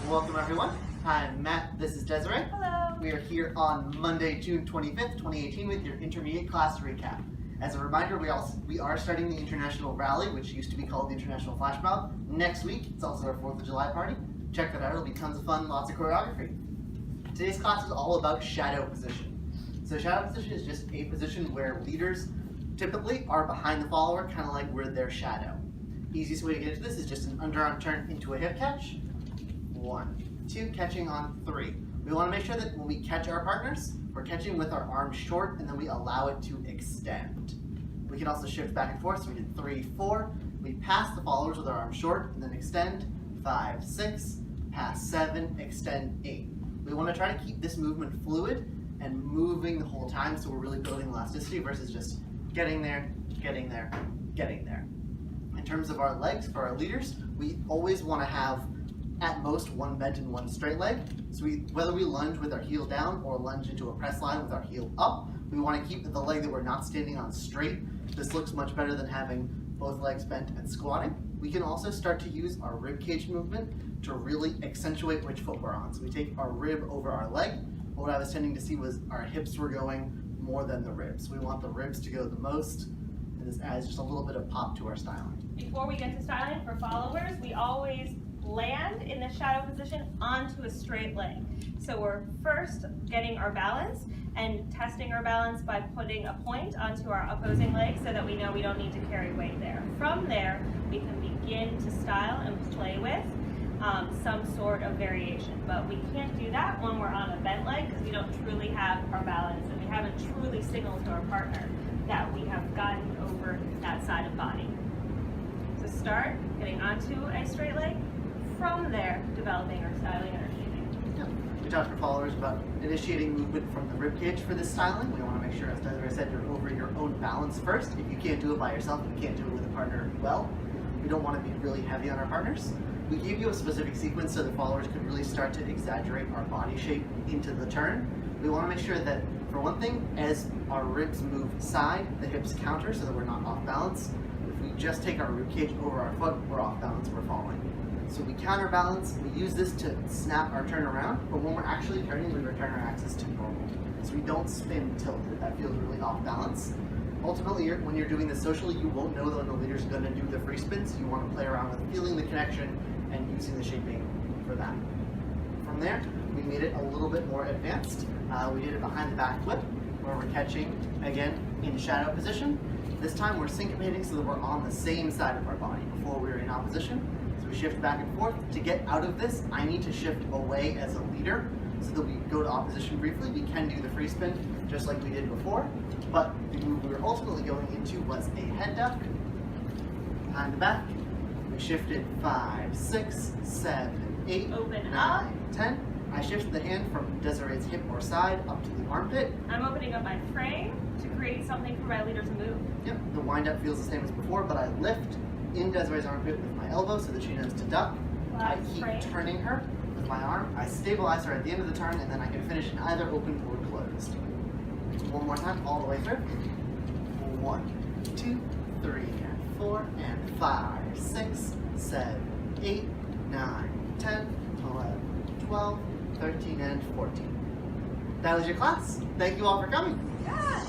Welcome everyone. I'm Matt, this is Desiree. Hello. We are here on Monday, June 25th, 2018 with your intermediate class recap. As a reminder, we are starting the International Rally, which used to be called the International Flash Mob, next week. It's also our 4th of July party. Check that out, it'll be tons of fun, lots of choreography. Today's class is all about shadow position. So shadow position is just a position where leaders typically are behind the follower, kind of like we're their shadow. Easiest way to get into this is just an underarm turn into a hip catch. 1, 2, catching on 3. We want to make sure that when we catch our partners, we're catching with our arms short and then we allow it to extend. We can also shift back and forth, so we did 3, 4. We pass the followers with our arms short and then extend. 5, 6, pass 7, extend 8. We want to try to keep this movement fluid and moving the whole time, so we're really building elasticity versus just getting there, getting there, getting there. In terms of our legs, for our leaders, we always want to have at most one bent and one straight leg. So whether we lunge with our heel down or lunge into a press line with our heel up, we want to keep the leg that we're not standing on straight. This looks much better than having both legs bent and squatting. We can also start to use our rib cage movement to really accentuate which foot we're on. So we take our rib over our leg. What I was tending to see was our hips were going more than the ribs. We want the ribs to go the most, and this adds just a little bit of pop to our styling. Before we get to styling for followers, we always land in the shadow position onto a straight leg. So we're first getting our balance and testing our balance by putting a point onto our opposing leg so that we know we don't need to carry weight there. From there, we can begin to style and play with some sort of variation, but we can't do that when we're on a bent leg because we don't truly have our balance and we haven't truly signaled to our partner that we have gotten over that side of body. To start, getting onto a straight leg, from there, developing our styling and our shaping. Yeah. We talked to followers about initiating movement from the rib cage for this styling. We want to make sure, as Desiree said, you're over your own balance first. If you can't do it by yourself, you can't do it with a partner well. We don't want to be really heavy on our partners. We gave you a specific sequence so the followers could really start to exaggerate our body shape into the turn. We want to make sure that, for one thing, as our ribs move side, the hips counter so that we're not off balance. If we just take our rib cage over our foot, we're off balance, we're falling. So we counterbalance, we use this to snap our turn around, but when we're actually turning, we return our axis to normal. So we don't spin tilted, that feels really off balance. Ultimately, when you're doing this socially, you won't know that when the leader's going to do the free spins. You want to play around with feeling the connection and using the shaping for that. From there, we made it a little bit more advanced. We did it behind the back whip, where we're catching, again, in shadow position. This time we're syncopating so that we're on the same side of our body. Before we were in opposition. So we shift back and forth. To get out of this, I need to shift away as a leader so that we go to opposition briefly. We can do the free spin just like we did before, but the move we were ultimately going into was a head duck, behind the back. We shifted 5, 6, 7, 8, Open 9, up. 10. I shifted the hand from Desiree's hip or side up to the armpit. I'm opening up my frame to create something for my leader to move. Yep, the wind up feels the same as before, but I lift in Desiree's armpit with my elbow so that she knows to duck. I keep turning her with my arm. I stabilize her at the end of the turn, and then I can finish in either open or closed. One more time, all the way through. 1, 2, 3, and 4, and 5, 6, 7, 8, 9, 10, 11, 12, 13, and 14. That was your class. Thank you all for coming. Yeah.